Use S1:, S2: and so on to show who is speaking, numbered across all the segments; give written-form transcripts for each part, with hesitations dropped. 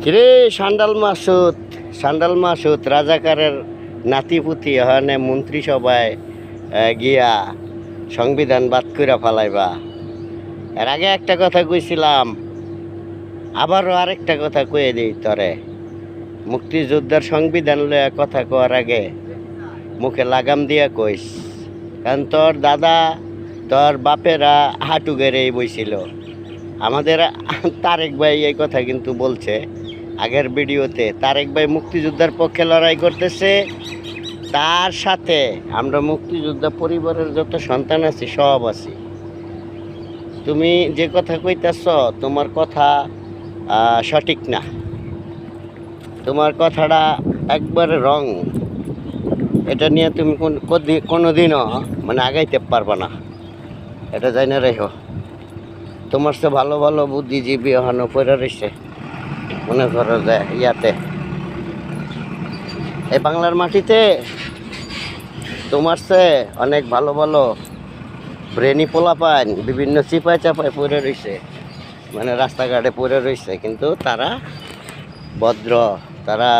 S1: কিরে সান্ডাল মাসুদ রাজাকারের নাতিপুতি হনে মন্ত্রিসভায় গিয়া সংবিধান বাদ কইরা ফালাইবা। এর আগে একটা কথা কইছিলাম, আবারও আরেকটা কথা কয়ে দিই তরে। মুক্তিযোদ্ধার সংবিধান লইয়া কথা কওয়ার আগে মুখে লাগাম দিয়া কইস, কারণ তোর দাদা তোর বাপেরা হাঁটু গেড়েই বইছিল। আমাদের তারেক ভাই এই কথা কিন্তু বলছে আগের ভিডিওতে। তারেক ভাই মুক্তিযোদ্ধার পক্ষে লড়াই করতেছে, তার সাথে আমরা মুক্তিযোদ্ধা পরিবারের যত সন্তান আছি সব আছি। তুমি যে কথা কইতাছ তোমার কথা সঠিক না, তোমার কথাটা একবারে রং। এটা নিয়ে তুমি কোনোদিনও মানে আগাইতে পারবা না, এটা জানি না রেখো। তোমার সে ভালো ভালো বুদ্ধিজীবী ওখানে পড়ে রয়েছে, মনে করো যে ইয়াতে এই বাংলার মাটিতে তোমার সে অনেক ভালো ভালো ব্রেনি পোলাপান বিভিন্ন চিপায় চাপায় পড়ে রয়েছে, মানে রাস্তাঘাটে পড়ে রয়েছে, কিন্তু তারা ভদ্র, তারা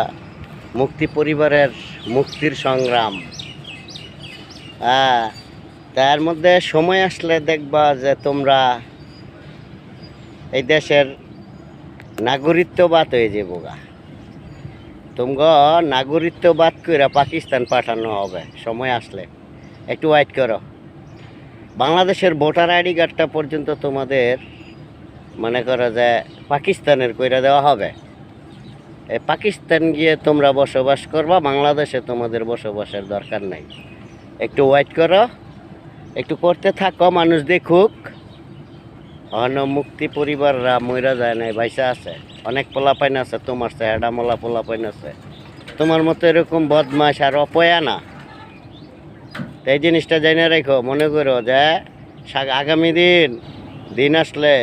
S1: মুক্তি পরিবারের মুক্তির সংগ্রাম। তার মধ্যে সময় আসলে দেখবা যে তোমরা এই দেশের নাগরিকত্ববাদ হয়ে যাবো গা। তোমরা নাগরিকত্ববাদ করে পাকিস্তান পাঠানো হবে সময় আসলে, একটু ওয়েট করো। বাংলাদেশের ভোটার আইডি কার্ডটা পর্যন্ত তোমাদের মনে করো যে পাকিস্তানের কইরা দেওয়া হবে। এই পাকিস্তান গিয়ে তোমরা বসবাস করবা, বাংলাদেশে তোমাদের বসবাসের দরকার নাই। একটু ওয়েট করো, একটু করতে থাকো, মানুষ দেখুক। অন্য মুক্তি পরিবাররা মইরা যায় নাই, বাইসা আছে, অনেক পোলাপাইন আছে, তোমার সে হেডামলা পোলাপাইন আছে, তোমার মতো এরকম বদমাশ আর অপয়া না। এই জিনিসটা জেনে রেখো, মনে করো যে আগামী দিন আসলে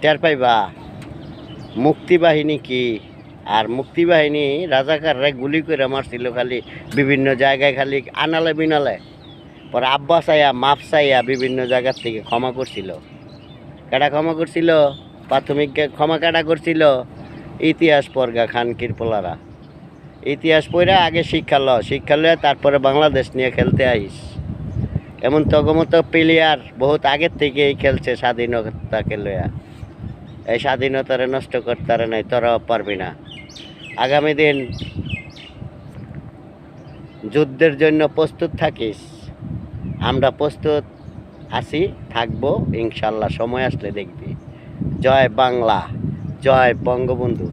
S1: টের পাইবা মুক্তিবাহিনী কি। আর মুক্তিবাহিনী রাজাকাররা গুলি করে মারছিল খালি বিভিন্ন জায়গায়, খালি আনালে বিনালে, পরে আব্বা চাইয়া মাপ চাইয়া বিভিন্ন জায়গার থেকে ক্ষমা করছিল। কেডা ক্ষমা করছিল? প্রাথমিক ক্ষমা কেডা করছিল? ইতিহাস পড়গা খানকির পোলারা। ইতিহাস পড়া আগে শিক্ষা লয়ে তারপরে বাংলাদেশ নিয়ে খেলতে আইস। এমন তগমতো প্লেয়ার বহুত আগের থেকেই খেলছে স্বাধীনতাকে লইয়া। এই স্বাধীনতারে নষ্ট করতে নাই, তোরাও পারবি না। আগামী দিন যুদ্ধের জন্য প্রস্তুত থাকিস, আমরা প্রস্তুত আছি, থাকবো ইনশাল্লাহ। সময় আসলে দেখবি। জয় বাংলা, জয় বঙ্গবন্ধু।